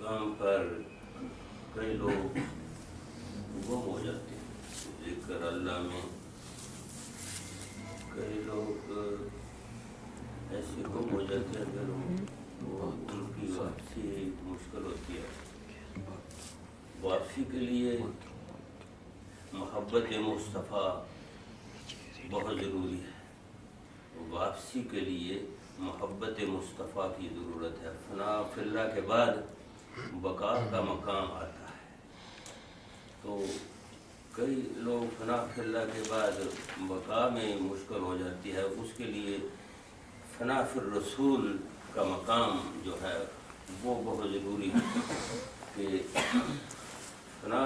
مقام پر کئی لوگ گم ہو جاتے ہیں ذکر اللہ میں، کئی لوگ ایسے گم ہو جاتے ہیں اگر وہ ان کی واپسی مشکل ہوتی ہے۔ واپسی کے لیے محبت مصطفیٰ بہت ضروری ہے، واپسی کے لیے محبت مصطفیٰ کی ضرورت ہے۔ فنا فی اللہ کے بعد بقا کا مقام آتا ہے، تو کئی لوگ فنا فی اللہ کے بعد بقا میں مشکل ہو جاتی ہے، اس کے لیے فنا فی الرسول کا مقام جو ہے وہ بہت ضروری ہے کہ فنا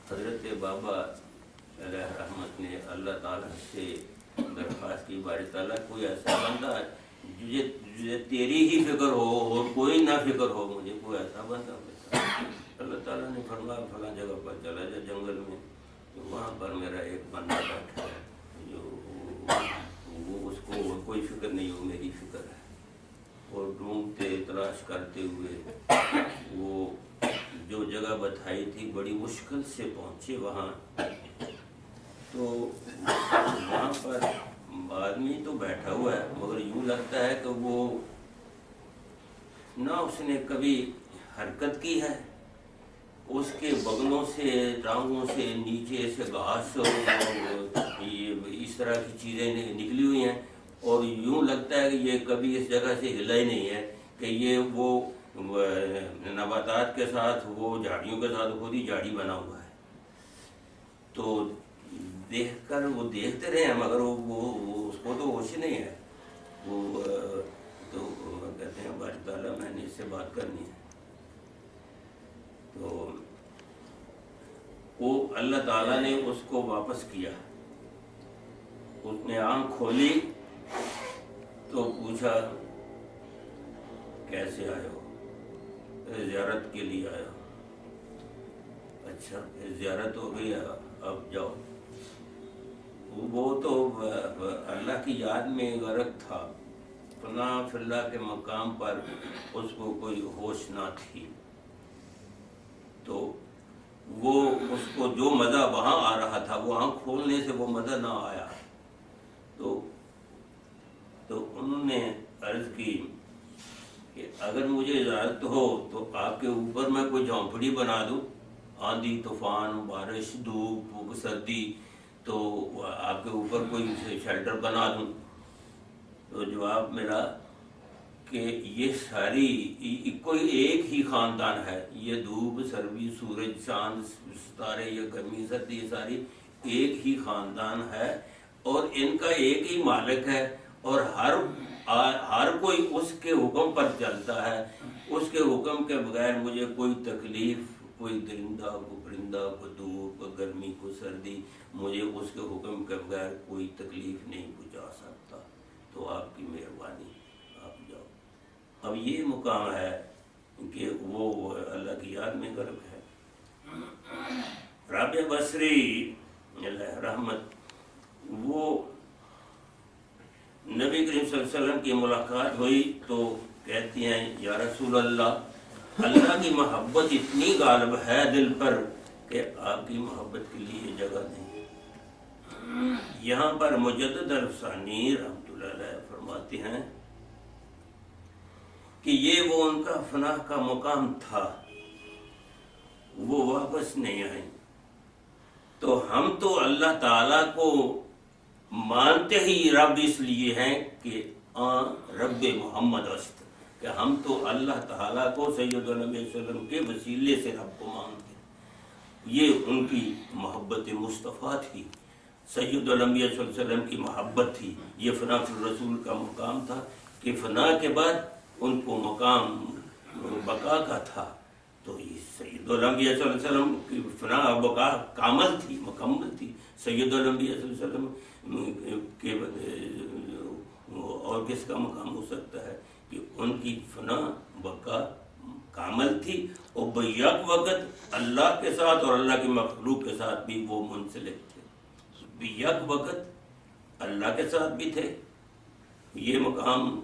حضرت بابا علیہ رحمت نے اللہ تعالیٰ سے درخواست کی، باری تعالیٰ کوئی ایسا بندہ جسے تیری ہی فکر ہو اور کوئی نہ فکر ہو، مجھے کوئی ایسا بندہ بتا۔ اللہ تعالیٰ نے فرمایا فلاں جگہ پر چلا جا جنگل میں، وہاں پر میرا ایک بندہ بیٹھا ہے جو وہ اس کو کوئی فکر نہیں ہو، میری فکر ہے۔ اور ڈھونڈتے تلاش کرتے ہوئے وہ جو جگہ بتائی تھی بڑی مشکل سے پہنچے وہاں، تو وہاں پر آدمی تو بیٹھا ہوا ہے مگر یوں لگتا ہے کہ وہ نہ اس نے کبھی حرکت کی ہے، اس کے بغلوں سے ٹانگوں سے نیچے سے گھاس اس طرح کی چیزیں نکلی ہوئی ہیں، اور یوں لگتا ہے کہ یہ کبھی اس جگہ سے ہلا ہی نہیں ہے، کہ یہ وہ نباتات کے ساتھ وہ جھاڑیوں کے ساتھ خود ہی جھاڑی بنا ہوا ہے۔ تو دیکھ کر وہ دیکھتے رہے ہیں مگر وہ اس کو تو ہوش نہیں ہے، وہ تو کہتے ہیں باری تعالیٰ میں نے اس سے بات کرنی ہے۔ تو وہ اللہ تعالیٰ نے اس کو واپس کیا، اس نے آنکھ کھولی تو پوچھا کیسے آئے ہو؟ زیارت کے لیے آیا۔ اچھا زیارت ہو گئی، اب جاؤ۔ وہ تو اللہ کی یاد میں غرق تھا، فنا فی اللہ کے مقام پر اس کو کوئی ہوش نہ تھی، تو وہ اس کو جو مزہ وہاں آ رہا تھا وہ آنکھ کھولنے سے وہ مزہ نہ آیا، تو انہوں نے عرض کی کہ اگر مجھے اجازت ہو تو آپ کے اوپر میں کوئی جھونپڑی بنا دوں، آندھی طوفان بارش دھوپ سردی، تو آپ کے اوپر کوئی شیلٹر بنا دوں۔ تو جواب ملا کہ یہ ساری کوئی ایک ہی خاندان ہے، یہ دھوپ سردی سورج چاند ستارے یہ گرمی سردی یہ ساری ایک ہی خاندان ہے، اور ان کا ایک ہی مالک ہے، اور ہر کوئی اس کے حکم پر چلتا ہے، اس کے حکم کے بغیر مجھے کوئی تکلیف، کوئی درندہ کو پرندہ کو دھوپ کو گرمی کو سردی، مجھے اس کے حکم کے بغیر کوئی تکلیف نہیں پہنچا سکتا، تو آپ کی مہربانی آپ جاؤ۔ اب یہ مقام ہے کہ وہ اللہ کی یاد میں غرق ہے۔ رابعہ بصری علیہ رحمت وہ نبی کریم صلی اللہ علیہ وسلم کی ملاقات ہوئی تو کہتی ہیں یا رسول اللہ، اللہ کی محبت اتنی غالب ہے دل پر کہ آپ کی محبت کے لیے جگہ نہیں۔ یہاں پر مجدد الفسانی رحمۃ اللہ علیہ فرماتے ہیں کہ یہ وہ ان کا فنا کا مقام تھا، وہ واپس نہیں آئیں، تو ہم تو اللہ تعالیٰ کو مانتے ہی رب اس لیے ہیں کہ رب محمد است، کہ ہم تو اللہ تعالیٰ کو سید النبی صلی اللہ علیہ وسلم کے وسیلے سے رب کو مانتے ہیں۔ یہ ان کی محبت مصطفیٰ تھی، سید الانبیاء صلی اللہ علیہ وسلم کی محبت تھی، یہ فنا فی الرسول کا مقام تھا کہ فنا کے بعد ان کو مقام بقا کا تھا، تو یہ سید الانبیاء صلی اللہ علیہ وسلم کی فنا بقا کامل تھی، مکمل تھی۔ سید الانبیاء صلی اللہ علیہ وسلم کے اور کس کا مقام ہو سکتا ہے کہ ان کی فنا بقا کامل تھی، اور بیک وقت اللہ کے ساتھ اور اللہ کی مخلوق کے ساتھ بھی وہ منسلک تھے، بیک وقت اللہ کے ساتھ بھی تھے۔ یہ مقام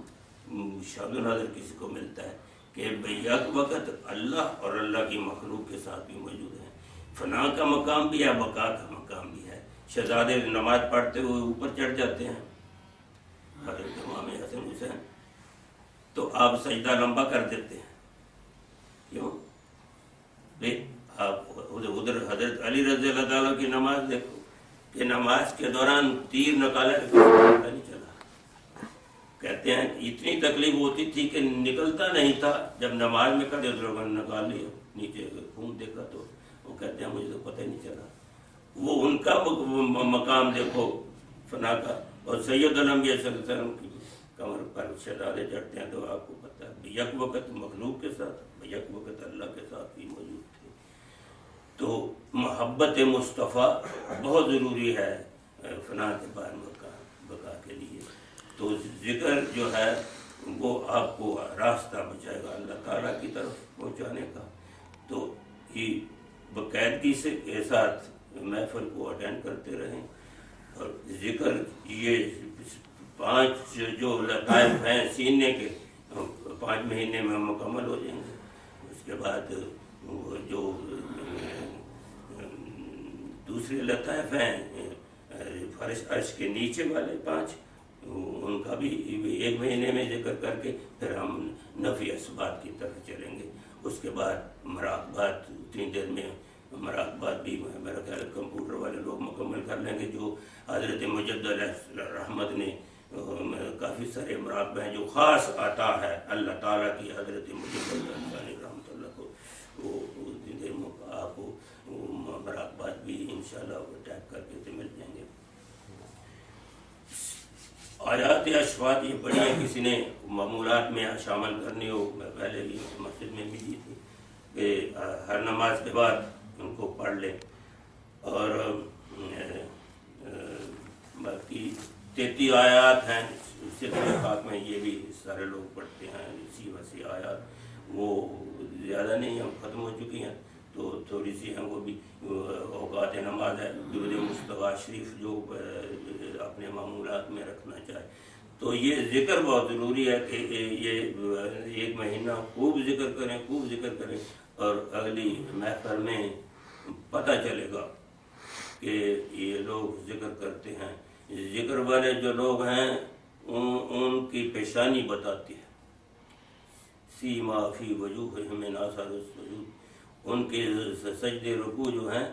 شاہد ناظر کسی کو ملتا ہے کہ یک وقت اللہ اور اللہ کی مخلوق کے ساتھ بھی موجود ہیں. فنا کا مقام بھی ہے، بقا کا مقام بھی ہے. شہزادے نماز پڑھتے ہوئے اوپر چڑھ جاتے ہیں حضرت امام حسن حسین، تو آپ سجدہ لمبا کر دیتے ہیں. کیوں؟ آپ ادھر حضرت علی رضی اللہ تعالیٰ کی نماز دیکھو کہ نماز کے دوران تیر نکالا پتہ نہیں چلا. کہتے ہیں اتنی تکلیف ہوتی تھی کہ نکلتا نہیں تھا. جب نماز میں کھڑے لوگوں نے نکال لیا، نیچے خون دیکھا تو وہ کہتے ہیں مجھے تو پتہ ہی نہیں چلا. وہ ان کا مقام دیکھو فنا کا. اور سید الانبیاء صلی اللہ علیہ وسلم کی کمر پر شہزادے چڑھتے ہیں تو آپ کو پتہ ہے یک وقت مخلوق کے ساتھ، یک وقت اللہ کے ساتھ بھی موجود تھے. تو محبت مصطفیٰ بہت ضروری ہے فنا کے بعد بقا کے لیے. تو ذکر جو ہے وہ آپ کو راستہ بچائے گا اللہ تعالیٰ کی طرف پہنچانے کا. تو یہ باقاعدگی سے کے ساتھ محفل کو اٹینڈ کرتے رہیں. اور ذکر یہ 5 جو لطائف ہیں سینے کے 5 مہینے میں مکمل ہو جائیں گے. اس کے بعد جو دوسرے لطائف ہیں فرش عرش کے نیچے والے 5 ان کا بھی 1 مہینے میں ذکر کر کے پھر ہم نفی اسبات کی طرف چلیں گے. اس کے بعد مراقبات 3 دن میں مراقبات بھی میرا خیال کمپیوٹر والے لوگ مکمل کر لیں گے. جو حضرت مجدد رحمت نے کافی سارے مراقبے ہیں جو خاص عطا ہے اللہ تعالیٰ کی حضرت مجدد رحمت اللہ کو. وہ آپ کو مراقبات بھی انشاءاللہ ٹائپ کر کے مل جائیں گے. آیات اشفاق یہ پڑھی ہے کسی نے معمولات میں شامل کرنی ہو. میں پہلے بھی مسجد میں بھی دی تھی کہ ہر نماز کے بعد ان کو پڑھ لیں. اور باقی 33 آیات ہیں سلسلہ خاک میں، یہ بھی سارے لوگ پڑھتے ہیں. اسی وسیع آیات وہ زیادہ نہیں، ہم ختم ہو چکی ہیں تو تھوڑی سی ہیں وہ بھی. اوقات نماز ہے، درود مصطفیٰ شریف جو اپنے معمولات میں رکھنا چاہے. تو یہ ذکر بہت ضروری ہے کہ یہ 1 مہینہ خوب ذکر کریں، خوب ذکر کریں. اور اگلی محفل میں پتہ چلے گا کہ یہ لوگ ذکر کرتے ہیں. ذکر والے جو لوگ ہیں ان کی پیشانی بتاتی ہے. سیما فی وجوہہم من آثار السجود، ان کے سجدے رکوع جو ہیں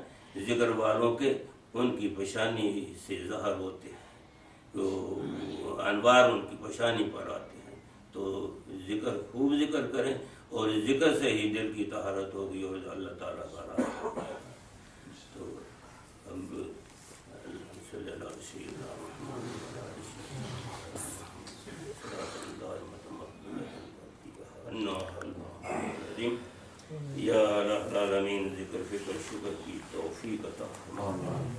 ذکر والوں کے ان کی پیشانی سے ظاہر ہوتے ہیں. تو انوار ان کی پیشانی پر آتے ہیں. تو ذکر خوب ذکر کریں اور ذکر سے ہی دل کی طہارت ہوگی اور اللہ تعالیٰ کا راستہ ہوگا. تو ہم صلی اللہ علیہ وسلم. یا العالمین ذکر فکر شکر کی توفیق عطا فرما.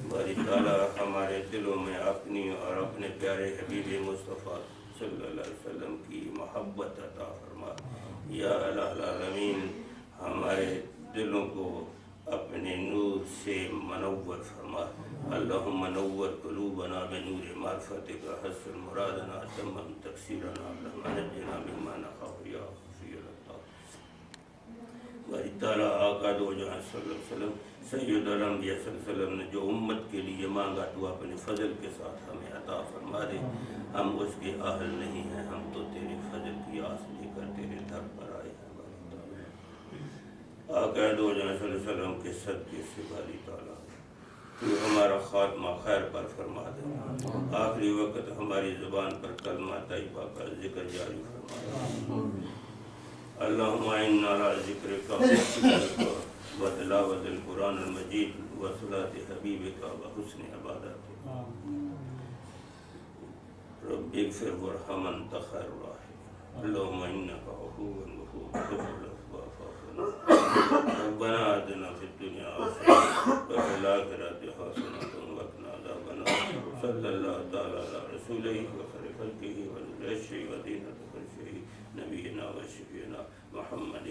باری تعالیٰ ہمارے دلوں میں اپنی اور اپنے پیارے حبیب مصطفیٰ صلی اللہ علیہ وسلم کی محبت عطا فرما. یا العالمین ہمارے دلوں کو اپنے نور سے منور فرما. اللہم نور قلوبنا بنور معرفتک، حسن مرادنا، تمم تقصیرنا، اللہم نجنا مما نخاف یا خفی العطا. باری تعالیٰ آقا دو جہاں صلی اللہ علیہ وسلم سید الانبیاء صلی اللہ علیہ وسلم نے جو امت کے لیے مانگا تو اپنے فضل کے ساتھ ہمیں عطا فرما دے. ہم اس کے اہل نہیں ہیں، ہم تو تیرے فضل کی آس لے کر تیرے در پر آئے ہیں. آقا دو جہاں صلی اللہ علیہ وسلم کے صدقے سے باری تعالیٰ تو ہمارا خاتمہ خیر پر فرما دے. آخری وقت ہماری زبان پر کلمہ طیبہ کا ذکر جاری فرما دے. اللہم اعنا علی ذکرک و تلاوت القرآن المجید و صلاۃ حبیبک و حسن عبادتک. رب اغفر وارحم انت خیر الراحمین. اللہم انک عفو غفور تحب العفو فاعف عنا. ربنا آتنا فی الدنیا حسنۃ وفی الآخرۃ حسنۃ وقنا عذاب النار. صلی اللہ تعالی علی رسولہ وخیر خلقہ ونور عرشہ ودینۃ فرشہ نبینا و شفیعنا محمد